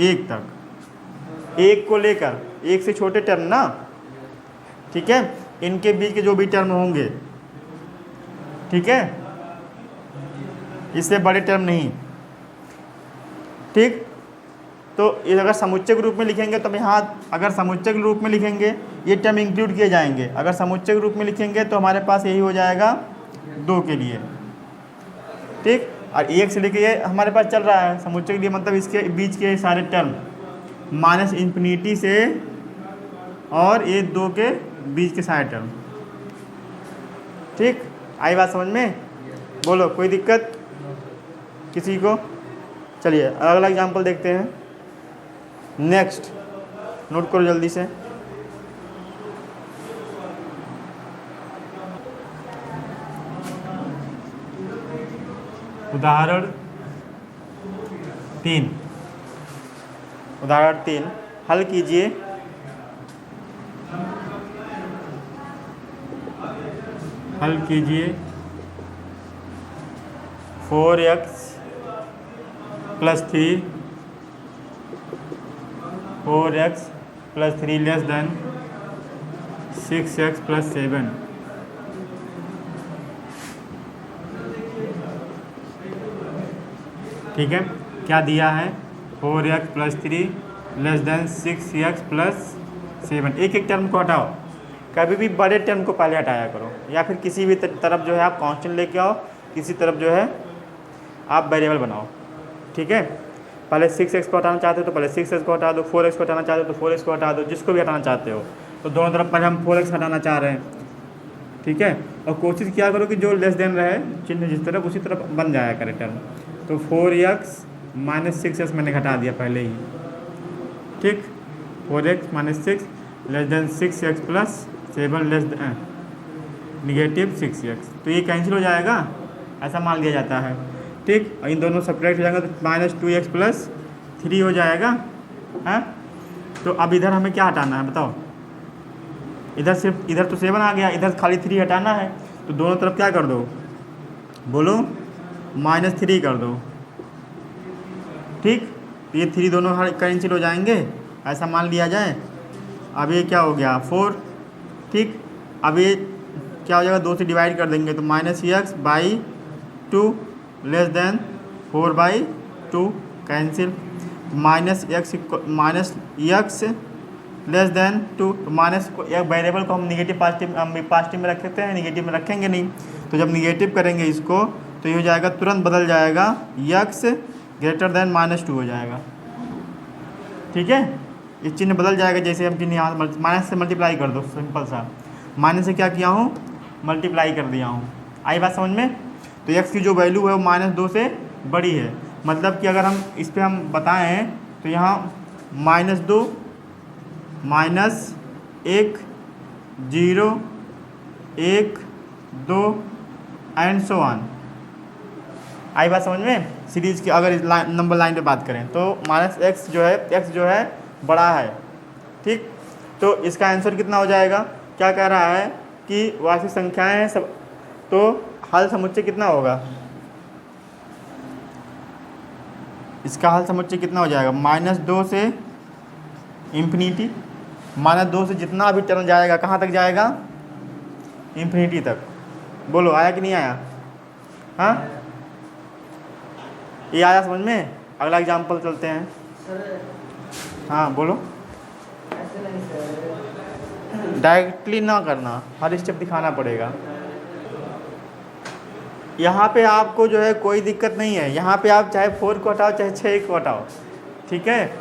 1 तक, 1 को लेकर, 1 से छोटे टर्म ना, ठीक है, इनके बीच के जो भी टर्म होंगे, ठीक है, इससे बड़े टर्म नहीं। ठीक, तो ये अगर समुच्चय के रूप में लिखेंगे तो यहाँ, अगर समुच्चय के रूप में लिखेंगे ये टर्म इंक्लूड किए जाएंगे, अगर समुच्चय के रूप में लिखेंगे तो हमारे पास यही हो जाएगा 2 के लिए। ठीक, और 1 से लेके ये हमारे पास चल रहा है समुच्चय के लिए, मतलब इसके बीच के सारे टर्म -∞ से और ये 2 के बीच के सारे टर्म। ठीक, आई बात समझ में? बोलो, कोई दिक्कत किसी को? चलिए अगला एग्जाम्पल देखते हैं। नेक्स्ट, नोट करो जल्दी से। उदाहरण 3, उदाहरण 3 हल कीजिए। हल कीजिए 4x + 3 4x + 3 less than 6x + 7। ठीक है, क्या दिया है 4x + 3 लेस देन 6x + 7। एक एक टर्म को हटाओ, कभी भी बड़े टर्म को पहले हटाया करो, या फिर किसी भी तरफ जो है आप कांस्टेंट लेके आओ, किसी तरफ जो है आप वेरिएबल बनाओ। ठीक है, पहले 6x को हटाना चाहते हो तो पहले 6x को हटा दो, 4x को हटाना चाहते हो तो 4x को हटा दो, जिसको भी हटाना चाहते हो। तो दोनों तरफ पहले हम 4x हटाना चाह रहे हैं। ठीक है, और कोशिश किया करो कि जो लेस देन रहे चिन्ह जिस तरफ उसी तरफ बन जाया करे टर्म। तो 4x - 6x मैंने घटा दिया पहले ही। ठीक, 4x - 6 less than 6x + 7 less than -6x। तो ये कैंसिल हो जाएगा, ऐसा मान लिया जाता है। ठीक, और इन दोनों सब्ट्रैक्ट हो जाएगा तो -2x + 3 हो जाएगा। हाँ, तो अब इधर हमें क्या हटाना है बताओ? इधर सिर्फ इधर तो 7 आ गया, इधर खाली 3 हटाना है। तो दोनों तरफ क्या कर दो, बोलो -3 कर दो। ठीक, तो ये 3 दोनों कैंसिल हो जाएंगे, ऐसा मान लिया जाए। अब ये क्या हो गया 4। ठीक, अब ये क्या हो जाएगा 2 से डिवाइड कर देंगे तो -x/2 less than 4/2 cancel. -x less than 2, तो माइनस एक वेरिएबल को हम निगेटिव पॉजिटिव में रखते हैं, निगेटिव में रखेंगे नहीं। तो जब निगेटिव करेंगे इसको तो ये हो जाएगा, तुरंत बदल जाएगा, x > -2 हो जाएगा। ठीक है, ये चिन्ह बदल जाएगा। जैसे हम चिन्ह यहाँ माइनस से मल्टीप्लाई कर दो, सिंपल सा माइनस से क्या किया हूँ, मल्टीप्लाई कर दिया हूँ। आई बात समझ में? तो x की जो वैल्यू है वो -2 से बड़ी है। मतलब कि अगर हम इस पर हम बताएं तो यहाँ -2 -1 0 1 2 एंड सो ऑन। आई बात समझ में? सीरीज की अगर इस नंबर लाइन पे बात करें तो -x जो है बड़ा है। ठीक, तो इसका आंसर कितना हो जाएगा? क्या कह रहा है कि वास्तविक संख्याएं हैं सब, तो हल समुच्चय कितना होगा? इसका हल समुच्चय कितना हो जाएगा? -2 से इंफिनिटी। -2 से जितना भी टर्म जाएगा कहाँ तक जाएगा? इंफिनिटी तक। बोलो आया कि नहीं आया? हाँ, ये आया समझ में? अगला एग्जाम्पल चलते हैं। हाँ बोलो। डायरेक्टली ना करना, हर स्टेप दिखाना पड़ेगा। यहाँ पे आपको जो है कोई दिक्कत नहीं है, यहाँ पे आप चाहे 4 को हटाओ चाहे 6 को हटाओ। ठीक है,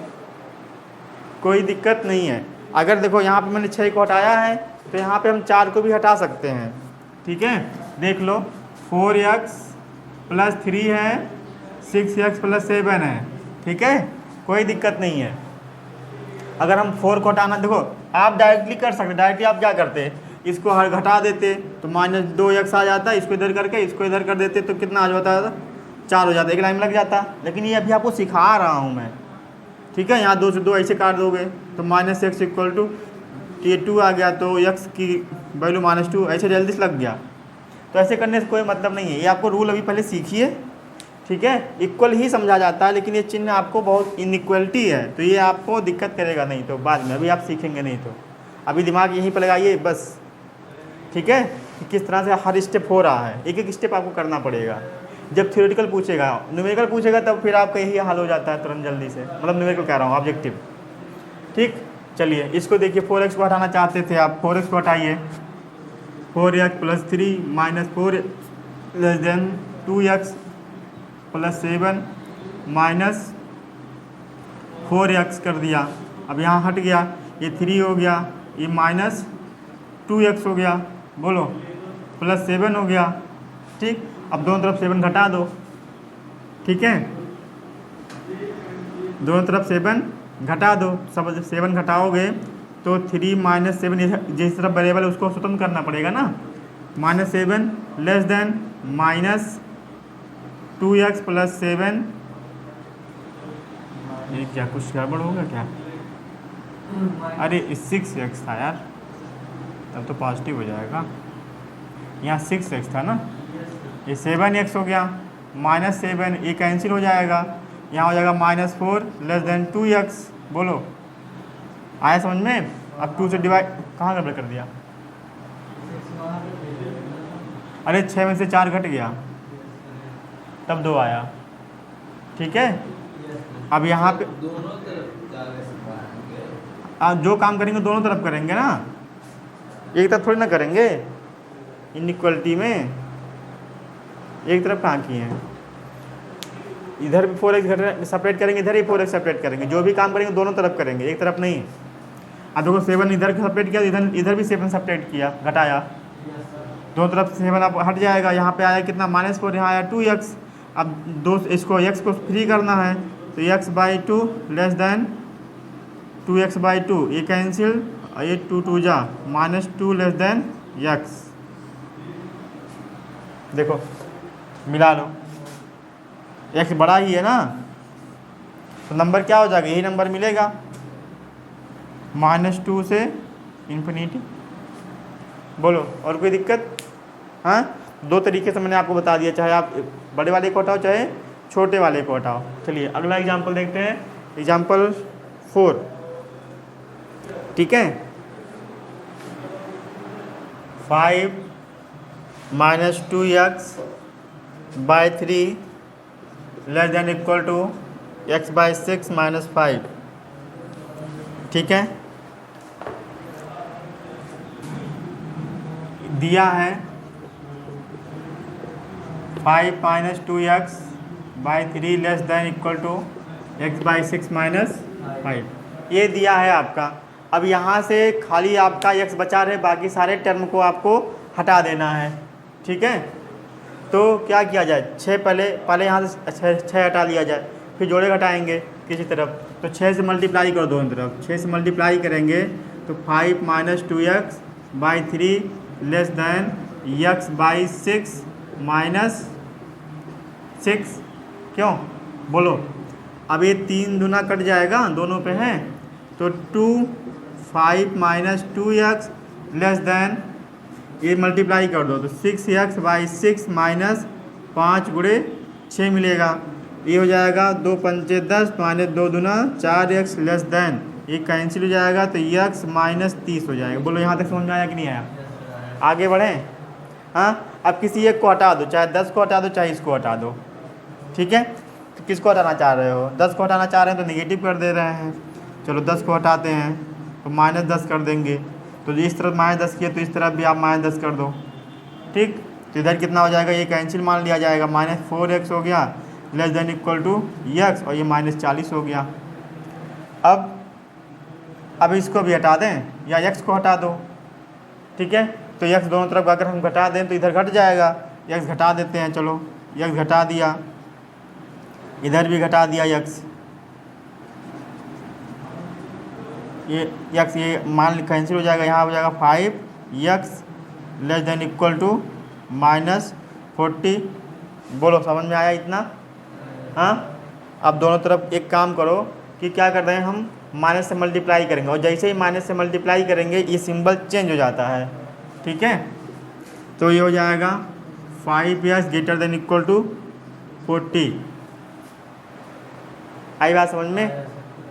कोई दिक्कत नहीं है। अगर देखो यहाँ पे मैंने 6 को हटाया है तो यहाँ पे हम 4 को भी हटा सकते हैं। ठीक है, देख लो 4x + 3 है, 6x + 7 है। ठीक है, कोई दिक्कत नहीं है। अगर हम 4 को हटाना, देखो आप डायरेक्टली कर सकते, डायरेक्टली आप क्या करते, इसको घटा देते तो -2x आ जाता, इसको इधर करके इसको इधर कर देते तो कितना आ जाता है? 4 हो जाता, एक लाइन में लग जाता। लेकिन ये अभी आपको सिखा रहा हूँ मैं। ठीक है, यहाँ 2 से 2 ऐसे काट दोगे तो -x = ये 2 आ गया, तो x की वैल्यू -2, ऐसे जल्दी से लग गया। तो ऐसे करने से कोई मतलब नहीं है, ये आपको रूल अभी पहले सीखिए। ठीक है, इक्वल ही समझा जाता है, लेकिन ये चिन्ह आपको बहुत इनइक्वलिटी है तो ये आपको दिक्कत करेगा नहीं तो बाद में, अभी आप सीखेंगे नहीं तो अभी दिमाग यहीं पर लगाइए बस। ठीक है, कि किस तरह से हर स्टेप हो रहा है, एक एक स्टेप आपको करना पड़ेगा। जब थ्योरेटिकल पूछेगा, न्यूमेरिकल पूछेगा तब फिर आपका यही हल हो जाता है तुरंत जल्दी से, मतलब न्यूमेरिकल कह रहा हूँ, ऑब्जेक्टिव। ठीक, चलिए इसको देखिए, 4x को हटाना चाहते थे आप, 4x को हटाइए। 4x + 3 -4 less than 2x + 7 -4x कर दिया। अब यहाँ हट गया, ये 3 हो गया, ये -2x हो गया, बोलो +7 हो गया। ठीक, अब दोनों तरफ 7 घटा दो। ठीक है, दोनों तरफ 7 घटा दो। सब 7 घटाओगे तो 3 - 7, जिस तरफ वेरिएबल है उसको स्वतंत्र करना पड़ेगा ना। -7 लेस देन -2x + 7 ये क्या कुछ गड़बड़ होगा क्या? अरे 6x था यार, तब तो पॉजिटिव हो जाएगा। यहाँ 6x था ना, ये 7x हो गया, -7 ये कैंसिल हो जाएगा, यहाँ हो जाएगा -4 < 2x। बोलो आया समझ में? अब 2 से डिवाइड कहाँ गड़बड़ कर दिया? अरे 6 में से 4 घट गया तब 2 आया। ठीक है, अब यहाँ पे आप जो काम करेंगे दोनों तरफ करेंगे ना, एक तरफ थोड़ी ना करेंगे। इनइक्वलिटी में एक तरफ कहाँ किए हैं? इधर भी 4x सेपरेट करेंगे, इधर ही 4x सेपरेट करेंगे। जो भी काम करेंगे दोनों तरफ करेंगे, एक तरफ नहीं। अब देखो 7 इधर सेपरेट किया, इधर भी 7 सेपरेट किया, घटाया, दोनों तरफ 7 अब हट जाएगा। यहाँ पे आया कितना? -4, यहाँ आया 2x। अब दो इसको x को फ्री करना है, तो x/2 < 2x/2 ये कैंसिल, ये 2 2 जा -2 < x। देखो मिला लो, x बड़ा ही है ना, तो नंबर क्या हो जाएगा? यही नंबर मिलेगा, -2 से इन्फिनिटी। बोलो और कोई दिक्कत? हाँ, 2 तरीके से मैंने आपको बता दिया, चाहे आप बड़े वाले को हटाओ चाहे छोटे वाले को हटाओ। चलिए अगला एग्जाम्पल देखते हैं, एग्जाम्पल 4। ठीक है, 5 - 2x/3 < x/6 - 5। ठीक है, दिया है 5 - 2x/3 < x/6 - 5 ये दिया है आपका। अब यहाँ से खाली आपका x बचा रहे, बाकी सारे टर्म को आपको हटा देना है। ठीक है, तो क्या किया जाए? 6 पहले यहाँ से 6 हटा दिया जाए, फिर जोड़े घटाएंगे किसी तरफ, तो 6 से मल्टीप्लाई करो दोनों तरफ। 6 से मल्टीप्लाई करेंगे तो 5 - 2x/3 < x/6 - 6। क्यों? बोलो। अब ये 3 दूना कट जाएगा, दोनों पे हैं, तो 5 - 2x ये मल्टीप्लाई कर दो तो 6x/6 - 5 × 6 मिलेगा। ये हो जाएगा 2 × 5 = 10 -2 दूना 4x ये कैंसिल हो जाएगा, तो x -30 हो जाएगा। बोलो यहाँ तक समझ में आया कि नहीं आया? आगे बढ़ें। हाँ, अब किसी एक को हटा दो, चाहे 10 को हटा दो चाहे इसको हटा दो। ठीक है, तो किसको हटाना चाह रहे हो? 10 को हटाना चाह रहे हैं तो नेगेटिव कर दे रहे हैं। चलो 10 को हटाते हैं तो -10 कर देंगे, तो इस तरफ -10 किए तो इस तरफ भी आप -10 कर दो। ठीक, तो इधर कितना हो जाएगा? ये कैंसिल मान लिया जाएगा, -4x हो गया < x, और ये -40 हो गया। अब इसको भी हटा दें या x को हटा दो। ठीक है, तो x दोनों तरफ अगर हम घटा दें तो इधर घट जाएगा, x घटा देते हैं। चलो x घटा दिया, इधर भी घटा दिया x, ये x ये मान कैंसिल हो जाएगा, यहाँ हो जाएगा 5x < -40। बोलो समझ में आया इतना? हाँ, अब दोनों तरफ एक काम करो कि क्या कर रहे हैं हम, माइनस से मल्टीप्लाई करेंगे, और जैसे ही माइनस से मल्टीप्लाई करेंगे ये सिंबल चेंज हो जाता है। ठीक है, तो ये हो जाएगा 5x > 40। आई बात समझ में?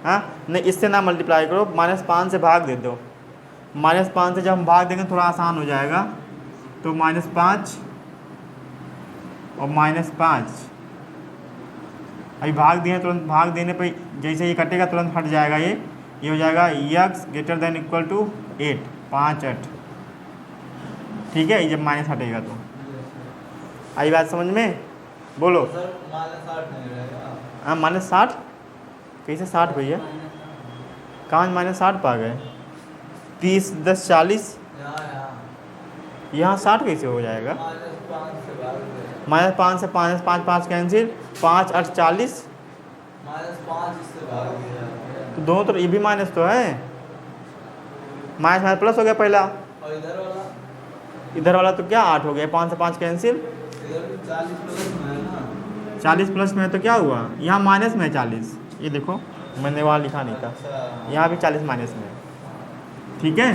हाँ, नहीं इससे ना मल्टीप्लाई करो, -5 से भाग दे दो। -5 से जब हम भाग देंगे थोड़ा आसान हो जाएगा, तो -5 और -5 अभी भाग दिए, तुरंत भाग देने पे जैसे ये कटेगा तुरंत हट जाएगा। ये हो जाएगा x > 8, 5 8। ठीक है, ये जब माइनस हटेगा तो आई बात समझ में? बोलो। हाँ, -60 कैसे 60 भैया? कहाँ -60 पा गए? 30 10 40, यहाँ 60 कैसे हो जाएगा? -5 से 5 5 कैंसिल, 5 8 40, तो दोनों तरफ ये भी माइनस तो है, माइनस प्लस हो गया पहला, और इधर वाला तो क्या 8 हो गया, 5 से 5 कैंसिल, 40 प्लस में है तो क्या हुआ? यहाँ माइनस में है 40, ये देखो मैंने वहाँ लिखा नहीं था, यहाँ भी 40 माइनस में। ठीक है,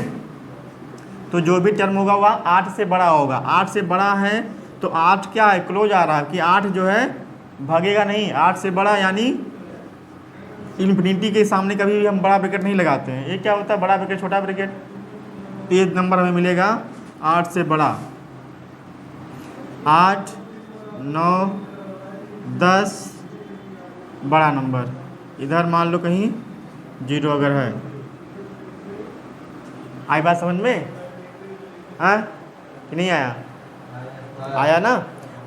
तो जो भी टर्म होगा वह 8 से बड़ा होगा। 8 से बड़ा है तो 8 क्या है, क्लोज आ रहा है कि 8 जो है भागेगा नहीं, 8 से बड़ा यानी इन्फिनिटी के सामने कभी भी हम बड़ा ब्रैकेट नहीं लगाते हैं। ये क्या होता है, बड़ा ब्रैकेट छोटा ब्रैकेट। तो ये नंबर हमें मिलेगा 8 से बड़ा। 8, 9, 10 बड़ा नंबर, इधर मान लो कहीं 0 अगर है। आई बात समझ में? हाँ कि नहीं आया? आया ना।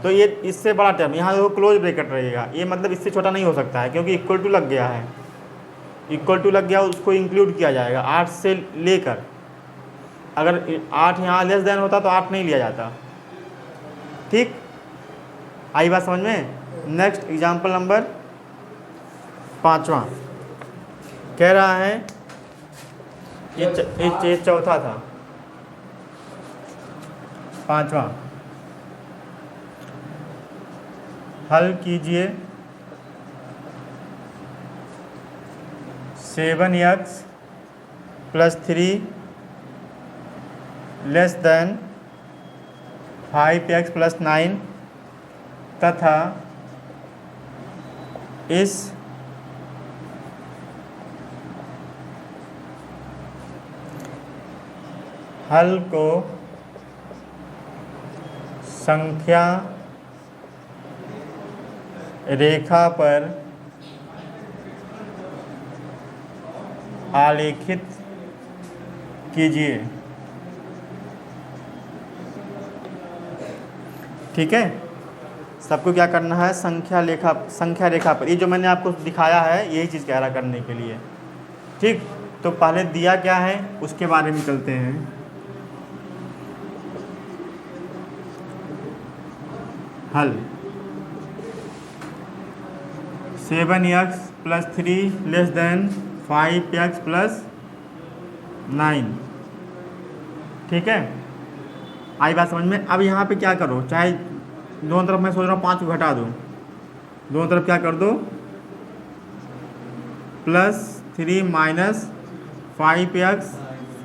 तो ये इससे बड़ा टर्म यहाँ देखो क्लोज ब्रैकेट रहेगा, ये मतलब इससे छोटा नहीं हो सकता है क्योंकि इक्वल टू लग गया है। इक्वल टू लग गया, उसको इंक्लूड किया जाएगा 8 से लेकर। अगर 8 यहाँ लेस देन होता तो 8 नहीं लिया जाता। ठीक, आई बात समझ में? नेक्स्ट एग्जाम्पल नंबर 5वां कह रहा है, ये चौथा था, 5वां हल कीजिए 7x + 3 लेस देन 5x + 9 तथा इस हल को संख्या रेखा पर आलेखित कीजिए। ठीक है, सबको क्या करना है, संख्या रेखा पर। ये जो मैंने आपको दिखाया है यही चीज़ कह रहा करने के लिए। ठीक, तो पहले दिया क्या है उसके बारे में चलते हैं। हल 7x + 3 लेस देन 5x + 9। ठीक है, आई बात समझ में? अब यहाँ पे क्या करो, चाहे दोनों तरफ मैं सोच रहा हूँ 5 को घटा दो, दोनों तरफ क्या कर दो, +3 - 5x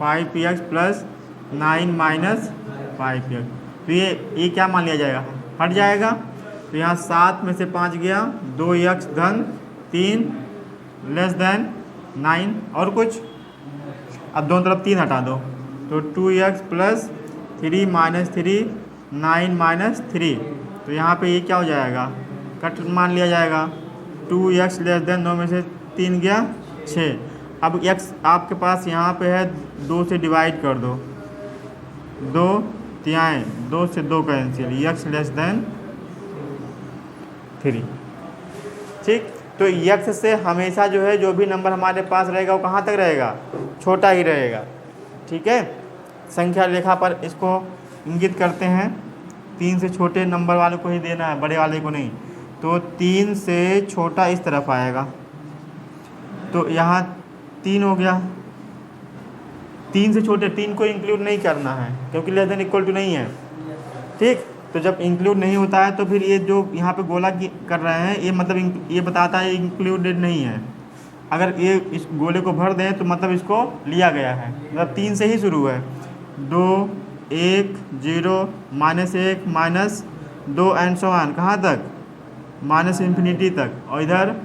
5x + 9 - 5x। तो ये क्या मान लिया जाएगा, हट जाएगा। तो यहाँ 7 में से 5 गया, 2x धन 3 लेस देन 9 और कुछ। अब दोनों तरफ 3 हटा दो तो 2x + 3 - 3 9 - 3। तो यहाँ पे ये क्या हो जाएगा, कट मान लिया जाएगा। 2x लेस देन 9 में से 3 गया 6। अब x आपके पास यहाँ पे है, 2 से डिवाइड कर दो, 2 तिहाई, 2 से 2 कैंसिल, x लेस देन 3। ठीक, तो x से हमेशा जो है जो भी नंबर हमारे पास रहेगा वो कहाँ तक रहेगा, छोटा ही रहेगा। ठीक है, संख्या रेखा पर इसको इंगित करते हैं। 3 से छोटे नंबर वाले को ही देना है, बड़े वाले को नहीं। तो 3 से छोटा इस तरफ आएगा, तो यहाँ 3 हो गया। 3 से छोटे 3 को इंक्लूड नहीं करना है क्योंकि लेस देन इक्वल टू नहीं है। ठीक, तो जब इंक्लूड नहीं होता है तो फिर ये जो यहाँ पे गोला कर रहे हैं ये मतलब ये बताता है इंक्लूडेड नहीं है। अगर ये इस गोले को भर दें तो मतलब इसको लिया गया है, मतलब 3 से ही शुरू है। 2 1 0 -1 -2 एंड सो ऑन, कहाँ तक, -इन्फिनिटी तक। और इधर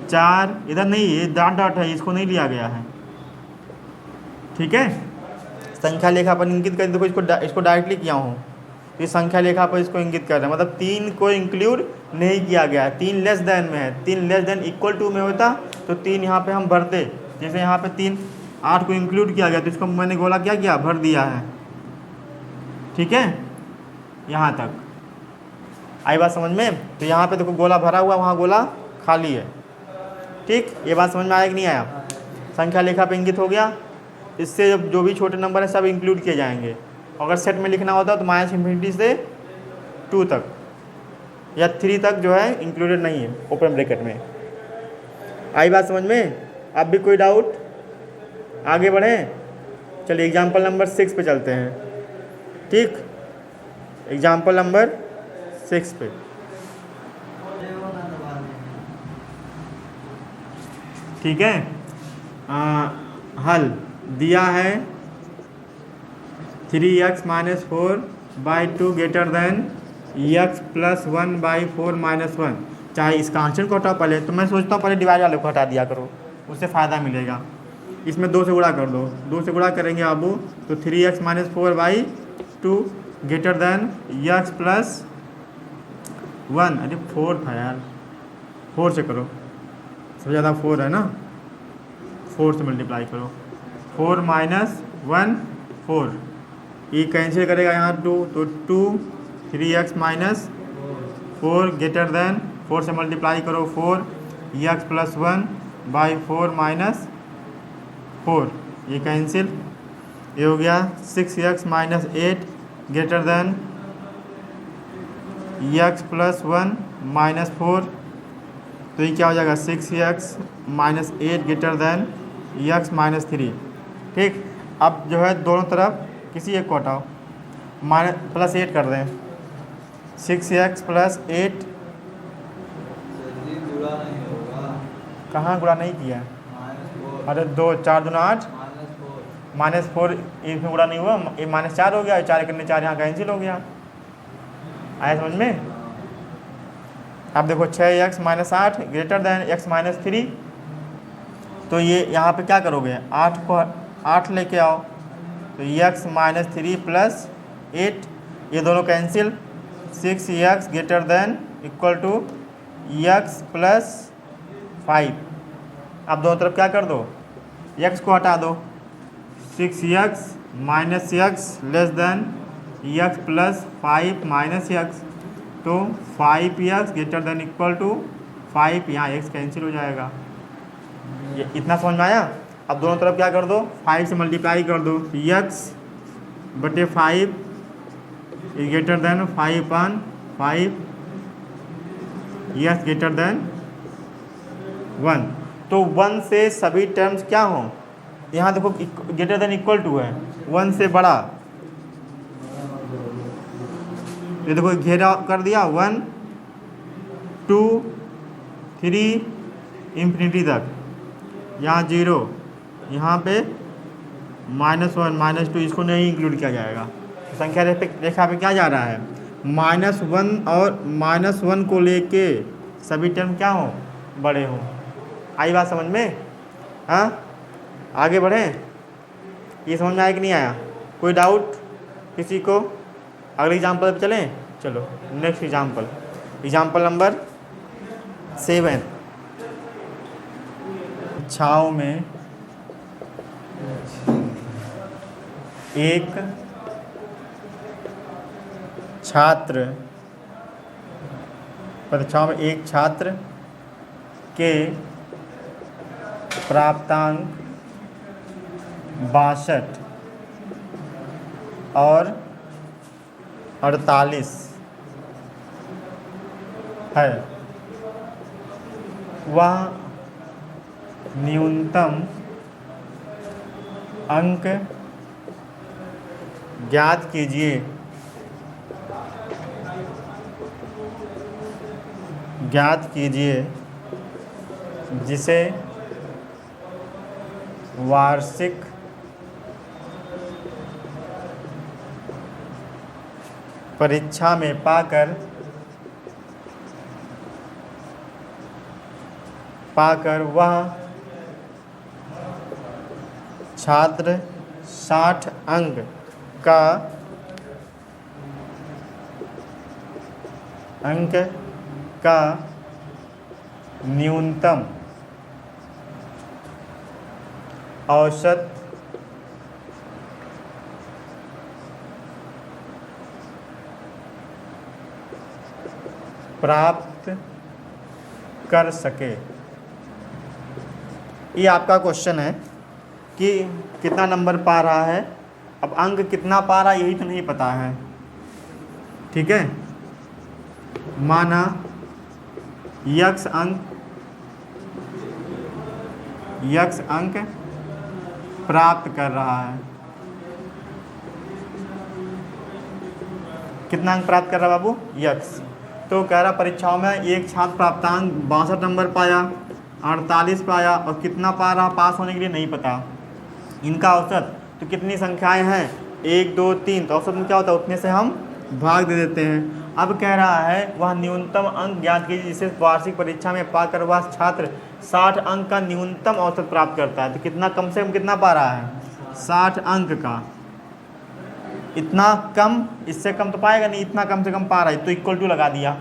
4, इधर नहीं, ये डॉट है, इसको नहीं लिया गया है। ठीक है, संख्या रेखा पर इंगित कर, देखो इसको डायरेक्टली किया हूँ, ये संख्या रेखा पर इसको इंगित कर रहे हैं, मतलब 3 को इंक्लूड नहीं किया गया है। 3 लेस देन में है, 3 लेस देन इक्वल टू में होता तो 3 यहाँ पे हम भरते। जैसे यहाँ पे 3 8 को इंक्लूड किया गया तो इसको मैंने गोला क्या किया, भर दिया है। ठीक है, यहाँ तक आई बात समझ में? तो यहाँ पे देखो गोला भरा हुआ, वहाँ गोला खाली है। ठीक, ये बात समझ में आया कि नहीं आया? संख्या रेखा पे इंगित हो गया। इससे जब जो भी छोटे नंबर है सब इंक्लूड किए जाएंगे। अगर सेट में लिखना होता तो -इन्फिनिटी से 2 तक या 3 तक जो है इंक्लूडेड नहीं है ओपन ब्रैकेट में। आई बात समझ में? अब भी कोई डाउट? आगे बढ़ें, चलिए एग्जाम्पल नंबर 6 पे चलते हैं। ठीक, एग्जाम्पल नंबर 6 पे ठीक है। हल दिया है 3x minus 4/2 greater than x plus 1/4 minus 1। चाहे इसका आंसर को हटाओ पहले, तो मैं सोचता हूँ पहले डिवाइड वाले को हटा दिया करो, उससे फ़ायदा मिलेगा। इसमें 2 से गुणा कर दो, 2 से गुणा करेंगे बाबू तो 3x minus 4/2 greater than x plus 1। अरे 4 था यार, 4 से करो, सबसे ज़्यादा 4 है ना, 4 से मल्टीप्लाई करो। 4 माइनस 1 4, ये कैंसिल करेगा यहाँ 2, तो 2 3x माइनस 4 ग्रेटर देन 4 से मल्टीप्लाई करो 4 x प्लस 1/4 माइनस 4, ये कैंसिल, ये हो गया 6x minus 8 greater than x plus 1 minus 4, तो ये क्या हो जाएगा 6x minus 8 greater than x minus 3। ठीक, अब जो है दोनों तरफ किसी एक को हटाओ, प्लस 8 कर दें, 6x प्लस 8, कहाँ गुणा नहीं किया, अरे 2 4 दूना 8 माइनस 4, इसमें गुणा नहीं हुआ, ये माइनस 4 हो गया, 4 करने 4 यहाँ कैंसिल हो गया। आया समझ में? अब देखो 6x minus 8 greater than x minus 3, तो ये यहाँ पे क्या करोगे, 8 को 8 लेके आओ, तो x माइनस 3 प्लस 8, ये दोनों cancel, 6x greater than equal to x plus 5। अब दोनों तरफ क्या कर दो, x को हटा दो, 6x minus x less than x plus 5 minus x, तो 5x greater than equal to 5, यहाँ x कैंसिल हो जाएगा। ये इतना समझ में आया? अब दोनों तरफ क्या कर दो, 5 से मल्टीप्लाई कर दो, x बटे 5 greater than 5/5, x greater than 1। तो 1 से सभी टर्म्स क्या हों, यहाँ देखो ग्रेटर देन इक्वल टू है, 1 से बड़ा, ये देखो घेरा कर दिया 1 2 3 इंफिनिटी तक, यहाँ 0, यहाँ पे -1 -2, इसको नहीं इंक्लूड किया जाएगा। संख्या रेखा पे क्या जा रहा है, -1 और -1 को लेके सभी टर्म क्या हों, बड़े हों। आई बात समझ में? हाँ, आगे बढ़ें, ये समझ में आया कि नहीं आया? कोई डाउट किसी को? अगले एग्जाम्पल पे चलें, चलो नेक्स्ट एग्जाम्पल नंबर 7। कक्षाओं में एक छात्र के प्राप्तांक 62 और 48 है, वह न्यूनतम अंक ज्ञात कीजिए जिसे वार्षिक परीक्षा में पाकर वह छात्र 60 अंक का न्यूनतम औसत प्राप्त कर सके। ये आपका क्वेश्चन है कि कितना नंबर पा रहा है, अब अंक कितना पा रहा है यही तो नहीं पता है। ठीक है, माना यक्स अंक प्राप्त कर रहा है, कितना अंक प्राप्त कर रहा है बाबू, यक्स। तो कह रहा परीक्षाओं में एक छात्र प्राप्तांक 62 नंबर पाया, 48 पाया और कितना पा रहा पास होने के लिए नहीं पता। इनका औसत तो कितनी संख्याएं हैं 1 2 3, तो औसत में क्या होता है उतने से हम भाग दे देते हैं। अब कह रहा है वह न्यूनतम अंक ज्ञात कीजिए जिसे वार्षिक परीक्षा में पाकर वह छात्र 60 अंक का न्यूनतम औसत प्राप्त करता है। तो कितना कम से कम कितना पा रहा है 60 अंक का, इतना कम, इससे कम तो पाएगा नहीं, इतना कम से कम पा रहा है तो इक्वल टू लगा दिया।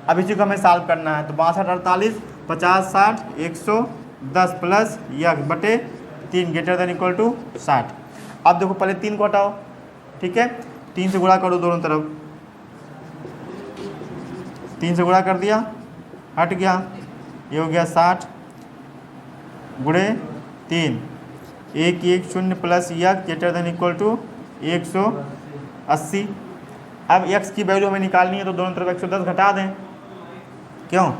अब इसी को हमें सॉल्व करना है। तो 62 48 50 60 110 प्लस यक्स बटे 3 ग्रेटर देन इक्वल टू 60। अब देखो पहले 3 को हटाओ, ठीक है, 3 से गुणा करो दोनों तरफ, 3 से गुणा कर दिया, हट गया, ये हो गया 60 गुणे 3 110 plus x greater than equal to 180। अब x की वैल्यू हमें निकालनी है तो दोनों तरफ 110 घटा दें, क्यों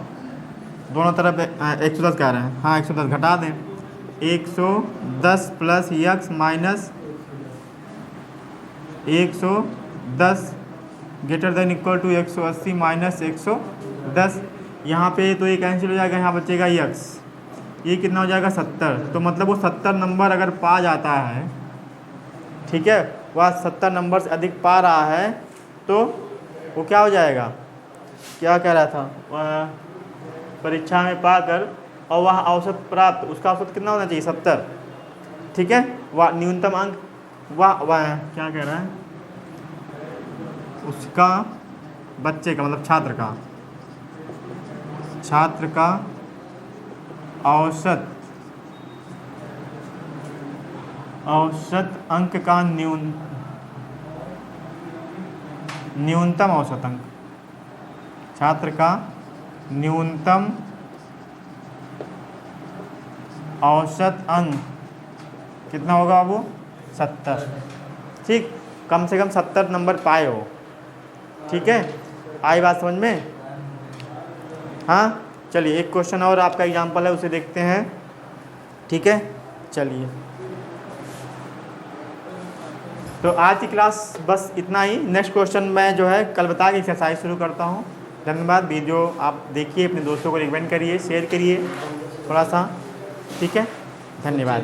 दोनों तरफ 110 कह रहे हैं, हाँ 110 घटा दें, 110 plus x minus 110 greater than equal to 180 minus 110। यहाँ पे तो ये कैंसिल हो जाएगा, यहाँ बचेगा यक्स, ये कितना हो जाएगा 70। तो मतलब वो 70 नंबर अगर पा जाता है, ठीक है, वह 70 नंबर से अधिक पा रहा है तो वो क्या हो जाएगा, क्या कह रहा था, वह परीक्षा में पाकर और वह औसत प्राप्त, उसका औसत कितना होना चाहिए 70, ठीक है, वह न्यूनतम अंक वह क्या कह रहा है, उसका बच्चे का मतलब छात्र का औसत अंक का न्यूनतम औसत अंक, छात्र का न्यूनतम औसत अंक कितना होगा वो 70, ठीक, कम से कम 70 नंबर पाए हो, ठीक है, आई बात समझ में। हाँ चलिए एक क्वेश्चन और आपका एग्जाम्पल है उसे देखते हैं, ठीक है, चलिए। तो आज की क्लास बस इतना ही, नेक्स्ट क्वेश्चन मैं जो है कल बता के एक्सरसाइज शुरू करता हूँ। धन्यवाद, वीडियो आप देखिए, अपने दोस्तों को रिकमेंड करिए, शेयर करिए थोड़ा सा, ठीक है, धन्यवाद।